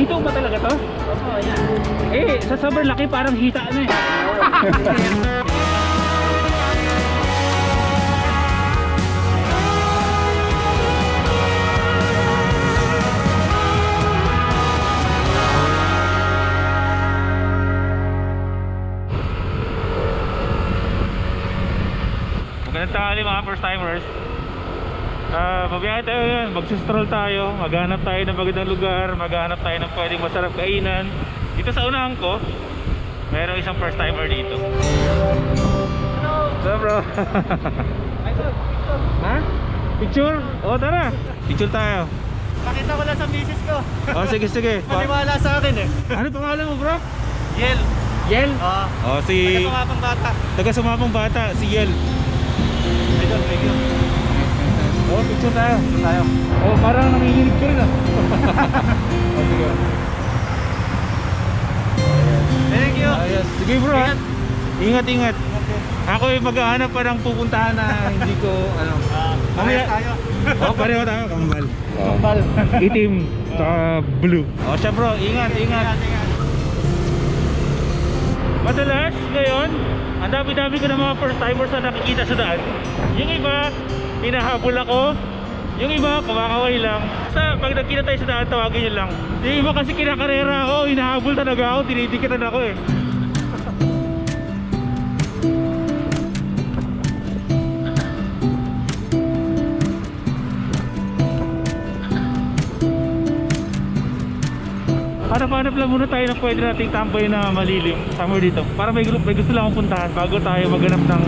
Hito ba talaga to? Opo, yan. Eh, sa sobrang laki parang hita ano eh. Magandang tanghali mga first timers. Mabiyahe tayo yan, magsistroll tayo, maghanap tayo ng magandang lugar, maghanap tayo ng pwedeng masarap kainan. Dito sa unahan ko, mayroong isang first timer dito. Hello! So bro. Ha? Picture? O tara, picture tayo. Pakita ko lang sa misis ko. O sige sige. Maniwala sa akin eh. Ano pangalan mo bro? Yel. Yel? Oo. O si Taga Sumapang Bata. taga Sumapang Bata, si Yel. Idol, thank you. O picture tayo. Tayo. O parang nanginginig ka rin ah. O sige. Thank you. Ayos. Sige bro. Ingat. Ingat ingat. Ako yung maghahanap pa ng pupuntahan na hindi ko ano. Parehas tayo. Oh, pareho tayo, kambal. Kambal. Itim, tsaka blue. Oh, siya bro, ingat, ingat. Madalas ngayon, ang dami-dami ko ng mga first timers na nakikita sa daan. Yung iba, hinahabol ako. Yung iba, kumakaway lang. Basta pag nagkita tayo sa daan, tawagin nyo lang. Yung iba kasi kinakarera ako, hinahabol talaga ako, dinidikitan ako eh. Hanap-hanap lang muna tayo na pwede nating tambay na malilim somewhere dito para may gusto lang akong puntahan bago tayo maghanap ng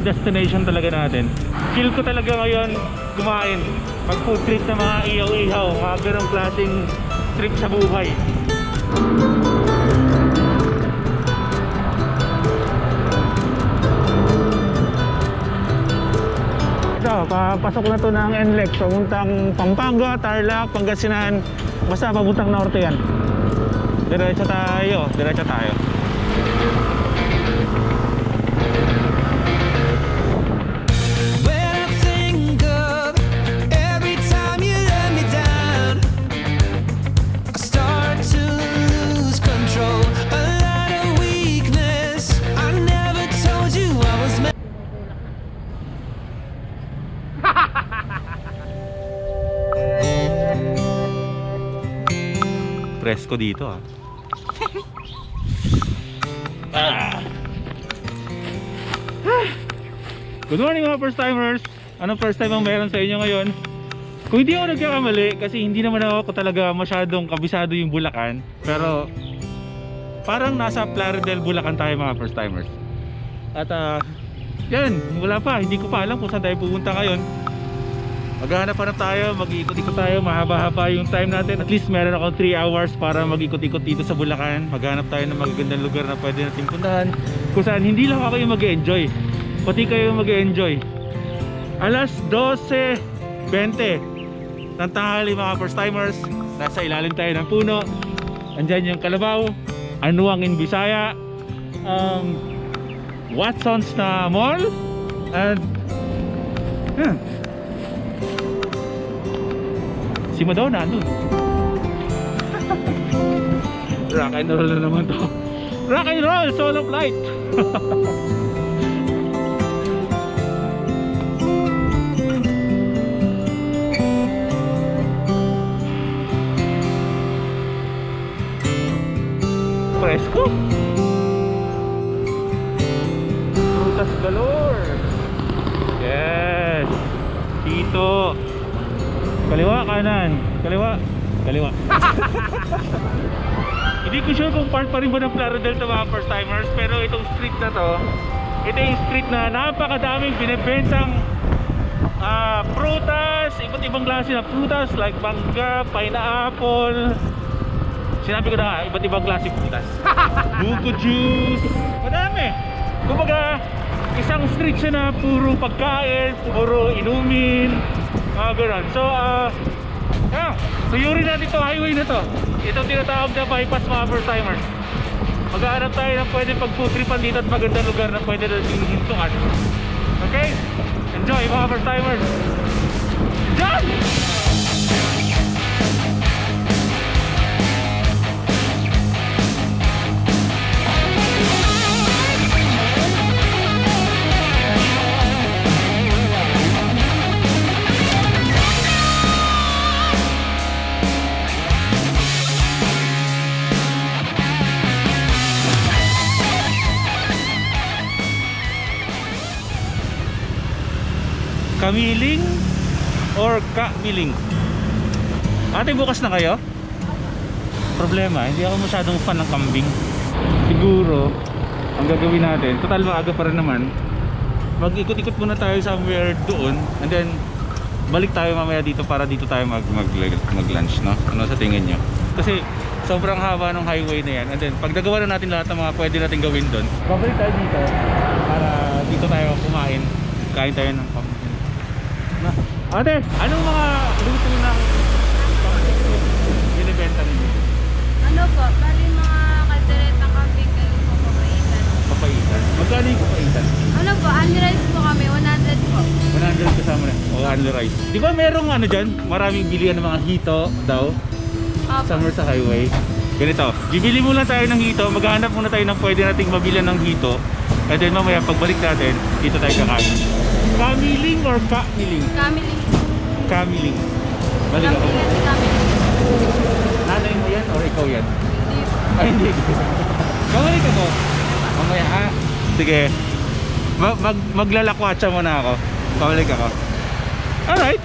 destination talaga natin. Feel ko talaga ngayon kumain, mag food trip na mga ihaw-ihaw, mga ganong klaseng trip sa buhay. Ito, papasok na to ng NLEX, papuntang Pampanga, Tarlac, Pangasinan. Basta papuntang norte yan. Diretso tayo, diretso tayo. When I think of every time you let me down, I start to lose control. A lot of weakness. I never told you I was meant. Presko dito ah. Good morning mga first timers. Anong first time ang meron sa inyo ngayon? Kung hindi ako nagkakamali, kasi hindi naman ako talaga masyadong kabisado yung Bulacan, pero parang nasa Plaridel, Bulacan tayo mga first timers. At yan, wala pa, hindi ko pa alam kung saan tayo pupunta ngayon. Maghahanap-hanap tayo, mag-iikot-ikot tayo, mahaba-haba yung time natin. At least meron ako 3 hours para mag-ikot-ikot dito sa Bulacan. Maghanap tayo ng magagandang lugar na pwede natin puntahan, kung saan hindi lang ako yung mag-enjoy, pati kayo mag-enjoy. Alas 12:20 ng tanghali mga first timers, nasa ilalim tayo ng puno. Andyan yung Kalabaw, Anuang in Bisaya, Watson's na mall, and si Madonna andun. Rock and roll na naman to. Rock and roll, solo flight. Presko. Frutas galore. Yes. Dito. Kaliwa, kanan. Kaliwa. Kaliwa. Hindi ko sure kung part pa rin ba ng Plaridel to mga first timers, pero itong street na to, ito yung street na napakadaming binibentang prutas, iba't ibang klase na prutas like mangga, pineapple. Sinabi ko na nga, iba't ibang klase prutas. Buko juice, madami. Kumbaga, isang street siya na puro pagkain, puro inumin, mga ganun. So, suyurin natin ito, highway na to. Itong tinatawag na bypass mga first timers. Maghahanap tayo ng pwede pag-food tripan dito at magandang lugar na pwede natin hintungan. Okay? Enjoy mga first timers! Enjoy! Kamiling or Kamiling? Ate, bukas na kayo? Problema, hindi ako masyadong fan ng kambing. Siguro, ang gagawin natin, total maaga pa rin naman, mag-ikot-ikot muna tayo somewhere doon, and then balik tayo mamaya dito para dito tayo mag-lunch, no? Ano sa tingin nyo? Kasi sobrang haba ng highway na yan, and then pag nagawa na natin lahat ng mga pwede natin gawin doon, babalik tayo dito para dito tayo kumain. Kain tayo ng kambing. Ate, anong mga luto ng binibenta ninyo? Ano po, bali mga kalderetang kambing kayo po papaitan. Papaitan? Magkano yung papaitan? Ano po, only rice po kami, 100 po. 100 kasama na. O, only rice. Di ba merong ano dyan? Maraming bilihan ng mga hito daw. Opo. Somewhere sa highway. Ganito, bibili muna tayo ng hito. Maghahanap muna tayo ng pwede nating mabilan ng hito. And then mamaya pagbalik natin, dito tayo kakain. Kamiling or Kamiling? Kamiling. Kamiling. Balik ako. Kamiling at kamiling. Nanay mo yan or ikaw yan? Hindi po. Ay, hindi. Balik ako. Mamaya ha. Sige. Maglalakwatsa muna ako. Pabalik ako. Alright.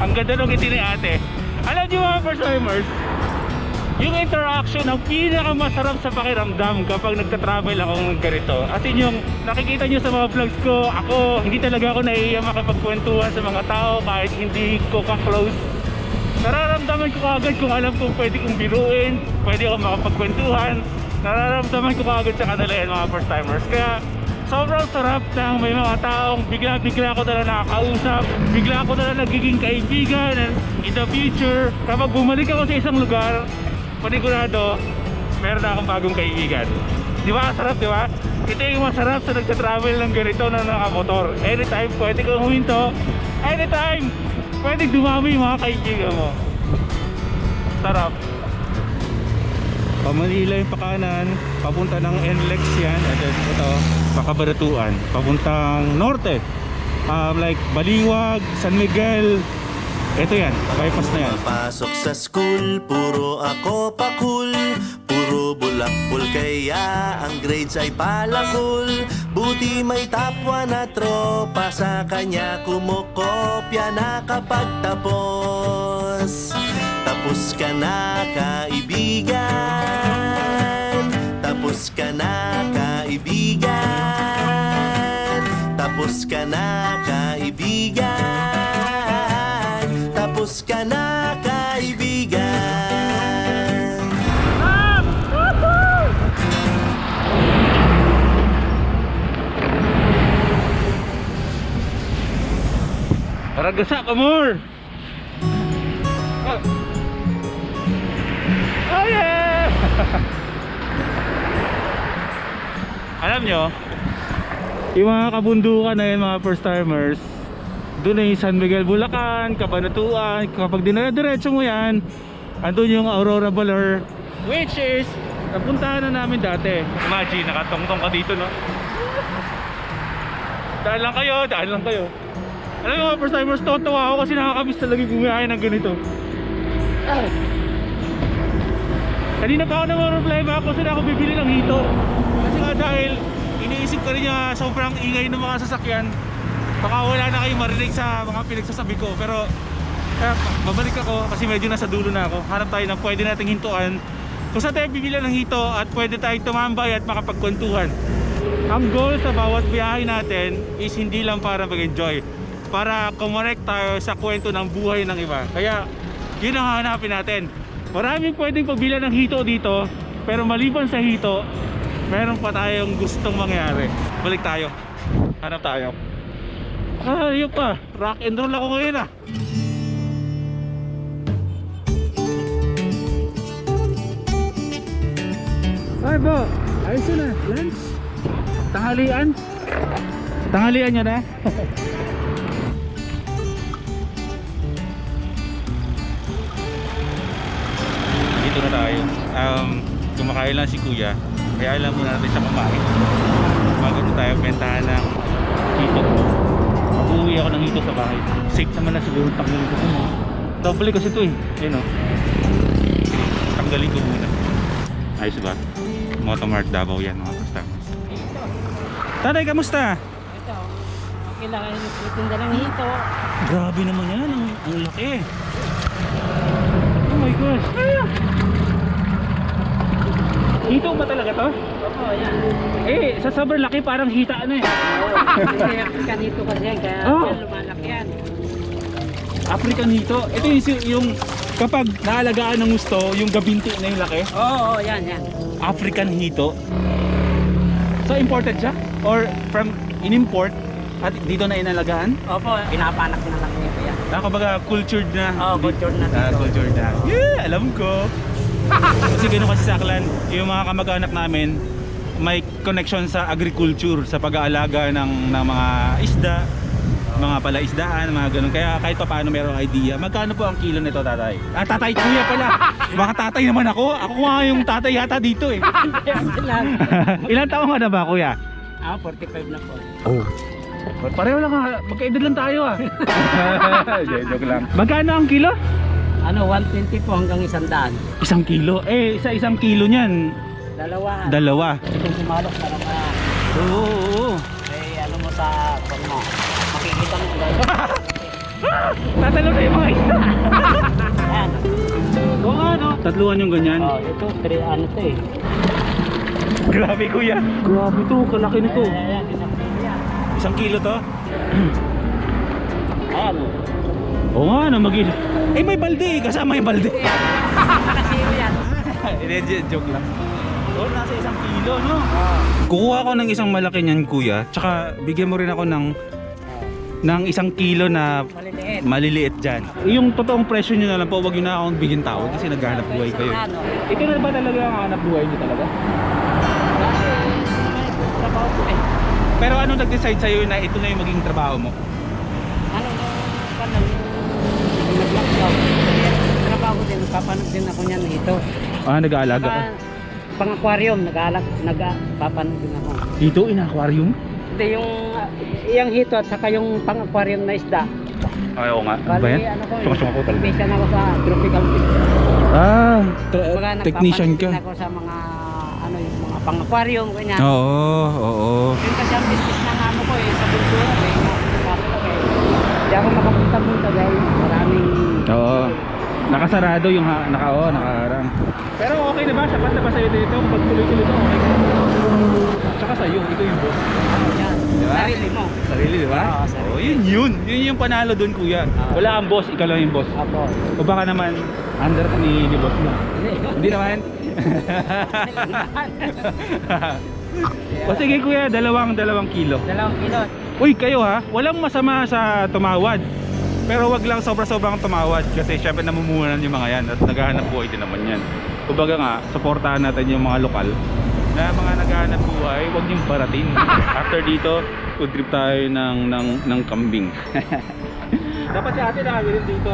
Ang ganda nung ngiti ni ate. Alam niyo mga first timers, yung interaction ang pinakamasarap sa pakiramdam kapag nagta-travel ako ng ganito. As in yung nakikita nyo sa mga vlogs ko, ako, hindi talaga ako naiiyak makapagkwentuhan sa mga tao kahit hindi ko ka-close. Nararamdaman ko kaagad kung alam kong pwede kong biruin, pwede akong makapagkwentuhan. Nararamdaman ko kaagad sa kanila yan mga first timers. Kaya sobrang sarap ng may mga taong bigla-bigla ko na nakakausap, bigla ko na nagiging kaibigan, and in the future, kapag bumalik ako sa isang lugar, panigurado, meron na akong bagong kaibigan. Di ba? Sarap, di ba? Ito yung masarap sa nagtatravel ng ganito na nakamotor. Anytime pwede kang huminto, anytime pwede dumami yung mga kaibigan mo. Sarap. Manila yung pakanan, papunta ng NLEX yan, and then ito, Pakabaratuan, papuntang norte, like Baliwag, San Miguel. Ito yan, bypass na yan. Pasok sa school, puro ako pa cool. Puro bulakbol kaya ang grades ay palakul. Buti may top 1 na tropa, sa kanya kumokopya na kapag tapos. Tapos ka na kaibigan, tapos ka na kaibigan, tapos ka na kaibigan, tapos ka na kaibigan. Paragasa ka more! Oh yeah! Alam nyo, yung mga kabundukan na yun, mga first timers, doon na yung San Miguel, Bulacan, Cabanatuan. Kapag dinadiretso mo yan, andun yung Aurora Baler, which is napuntahan na namin dati. Imagine, nakatongtong ka dito, no? Daan lang kayo, daan lang kayo. Alam mo mga first timers, tuwa ako kasi nakakamiss talaga bumiyahe ng ganito. Kanina pa ako naman problema ako, sila ako bibili ng hito. Kasi nga dahil iniisip ko rin niya sobrang ingay ng mga sasakyan, baka wala na kayo marinig sa mga pinagsasabi ko. Pero babalik ako kasi medyo nasa dulo na ako. Hanap tayo ng pwede nating hintuan kung saan tayo bibili ng hito at pwede tayong tumambay at makapagkwentuhan. Ang goal sa bawat biyahe natin is hindi lang para mag-enjoy, para kumonect tayo sa kwento ng buhay ng iba. Kaya yun ang hanapin natin. Maraming pwedeng pagbilan ng hito dito, pero maliban sa hito, meron pa tayong gustong mangyari. Balik tayo, hanap tayo. Yun pa, rock and roll ako ngayon ah. Ay bo, ayos yun ah, lunch. Tanghalian. Tanghalian nyo na. Dito na tayo. Kumakain lang si kuya, kaya alam muna natin siya kumain bago na tayo bentahan ng hito. Uuwi ako ng hito sa bahay. Safe naman na siguro tanggalin ko muna. Double kasi ito eh. Yun o, tanggalin ko muna. Ayos ba? Motomart Davao yan mga customers. Tatay, kamusta? Ito, okay lang kayo nagtitinda ng hito. Grabe naman yan, ang laki. Oh my gosh. Hito ba talaga to? Opo, yan. Eh, sa sobrang laki parang hita ano eh. Kasi African hito kasi yan, kaya Oh. yan, lumalaki yan. African hito. Ito yung kapag naalagaan ng gusto, yung gabinti na yung laki. Oo, yan, yan. African hito. So imported siya? Or from in-import at dito na inalagaan? Opo, pinapanak na lang nito yan. Kumbaga cultured na. Oo, cultured na Ah, dito. cultured na. Yeah, alam ko. Kasi gano'n kasi sa Aklan, yung mga kamag-anak namin may connection sa agriculture, sa pag-aalaga ng mga isda, mga palaisdaan, mga ganun. Kaya kahit pa paano merong idea. Magkano po ang kilo nito, tatay? Ah, tatay, kuya pala. Baka tatay naman ako. Ako nga yung tatay yata dito eh. Ilan taong ka na ba, kuya? 45 na po. Oh. Pareho lang ha. Magkaedad lang tayo ah. Joke lang. Magkano ang kilo? Ano, 120 po hanggang 100. 1 kilo. Eh, sa 1 kilo niyan, Dalawa. 2. Itong sumalok para Oo. may ano mo sa mo. Makikita mo sila. Tatalo na yung mga isa. Ayan. Oo nga no. Tatluhan yung ganyan. Oh, ito, ano to eh. Grabe kuya. Grabe to, kalaki nito. Ayan, yan. 1 kilo to? Ayan. Oo nga no, eh may balde, kasama yung balde. Nakasiyo yan. Hindi, joke lang. Oo, nasa 1 kilo no? Kukuha ko ng isang malaki niyan kuya. Tsaka bigyan mo rin ako ng 1 kilo na Maliliit. maliliit dyan. Yung totoong presyo nyo na lang po, wag yun na akong bigyan tawad kasi naghahanap buhay kayo. Ano? Ito na ba talaga ang hanap buhay nyo talaga? Kasi may trabaho ko eh. Pero ano nag-decide sa'yo na ito na yung maging trabaho mo? Ano nag-lockdown. Trabaho din, nagpapanog din ako niyan ito. Ah, nag-aalaga ka? Pang-aquarium, nagpapanog din ako. Dito, in aquarium? Hindi, yung hito at saka yung pang-aquarium na isda. Ay, oo nga. Ano ba Bali, yan? ano ko, Sumasama ko talaga. technician ako sa tropical fish. Ah, Kumbaga, technician nagpapanog din ka. ako sa mga, ano, yung mga pang-aquarium, ganyan. Oo. Yun kasi ang business ng amo ko eh, sa bultura eh. Hindi ako makapunta-punta dahil maraming... Oo. Nakasarado yung nakaharang. Pero okay na ba? Sapat na ba sa'yo dito? Kung pagtuloy-tuloy ito, okay ka? Tsaka sa'yo, ito yung boss. Yan, Diba? sarili mo. Sarili, di ba? Oo, sarili. Oh, yun. Yun yung panalo doon, kuya. Wala kang boss, ikaw lang yung boss. Ako. O baka naman, under ka ni boss mo. Hindi naman. O sige kuya, 2 kilo. 2 kilo. Uy, kayo ha, walang masama sa tumawad. Pero wag lang sobra-sobrang tumawad kasi syempre namumuhunan yung mga yan at naghahanap buhay din naman yan. Kumbaga nga, supportahan natin yung mga lokal na mga naghahanap buhay, wag niyong baratin. After dito, food trip tayo ng kambing. Dapat si ate nakagilid dito.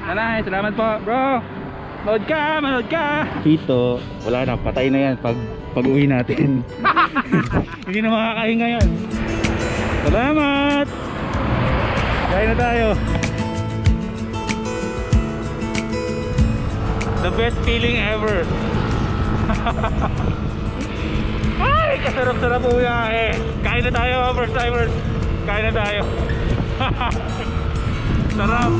Nanay, salamat po bro. Manood ka. Hito, wala na, patay na yan pag uwi natin. Hindi na makakahinga yan. Salamat! Kain na tayo. The best feeling ever. Ay, kasarap-sarap po yan eh. Kain na tayo mga first timers. Kain na tayo. Sarap.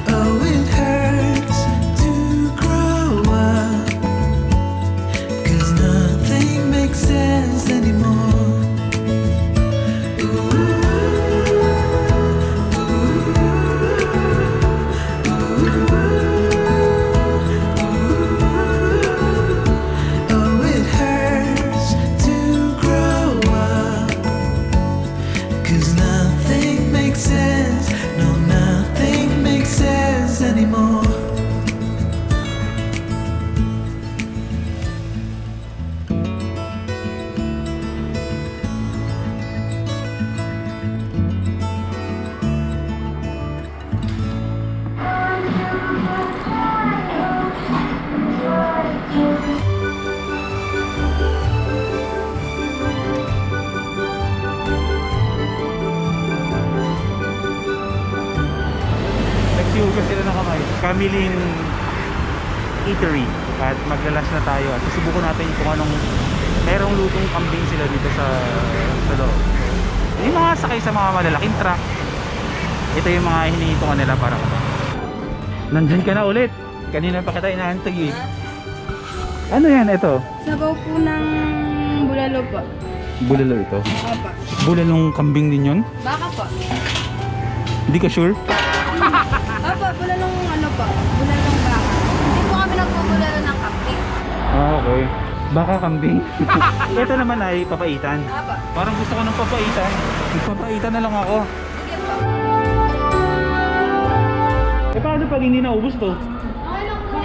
Oh, it hurts to grow up, 'cause nothing makes sense anymore. Oh, it hurts to grow up. Kamiling Eatery at maglalas na tayo at susubukan natin kung anong merong lutong kambing sila dito sa loob. Yung mga sakay sa mga malalaking truck, ito yung mga hinihitungan nila para nandyan ka na ulit. Kanina pa kita inaantay eh. Ano yan ito? Sabaw po ng bulalo po. Bulalo ito? Opo. Bulalong kambing din yun? Baka po. Hindi ka sure? Opo, bulalong ano po. Bulalong baka. Hindi po kami nagpubulalo ng kambing. Ah, okay. Baka kambing. Ito naman ay papaitan. Opo. Parang gusto ko ng papaitan. Papaitan na lang ako. Sige po. Eh paano pag hindi naubos to? Okay lang po.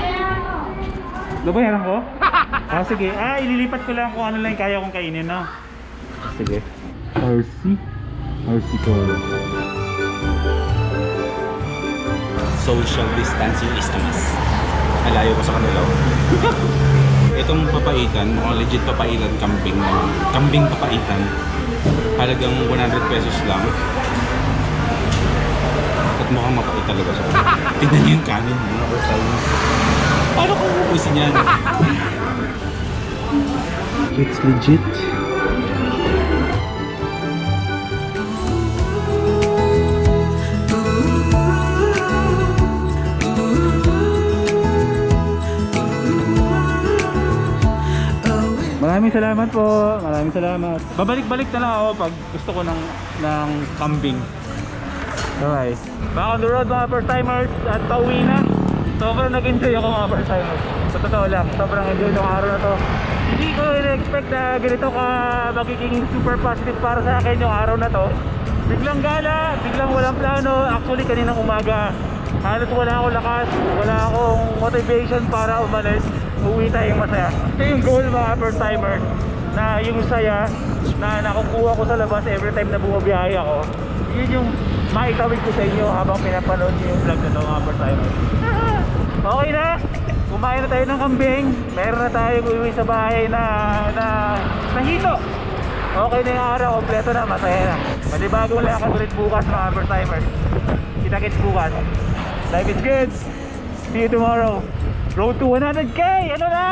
Babayaran ko? Ah, sige. Ah, ililipat ko lang kung ano lang kaya kong kainin, no? Sige. RC ko. Social distancing is a must. Malayo ko sa kanila. Itong papaitan, mukhang legit papaitan kambing na kambing papaitan. Halagang 100 pesos lang. At mukhang mapait talaga siya. Tignan niyo yung kanin, mga kasal. Paano kung ubusin yan? It's legit. Maraming salamat po. Maraming salamat. Babalik-balik na lang ako pag gusto ko ng kambing. Okay. Back on the road mga first timers at pauwi na. Sobrang nag-enjoy ako mga first timers. Sa totoo lang, sobrang enjoy ng araw na to. Hindi ko in-expect na ganito ka magiging super positive para sa akin yung araw na to. Biglang gala, biglang walang plano. Actually kaninang umaga, halos wala akong lakas, wala akong motivation para umalis. Uwi tayong masaya. Ito yung goal mga first timers, na yung saya na nakukuha ko sa labas every time na bumabiyahe ako. Yun yung maitawid ko sa inyo habang pinapanood niyo yung vlog na ito mga first timers. Okay na, kumain na tayo ng kambing. Meron na tayong uwi sa bahay na hito. Okay na yung araw, kompleto na, masaya na. Malibagong lakad ulit bukas mga first timers. Kita-kits bukas. Life is good. See you tomorrow. Road to 100K! Ano na?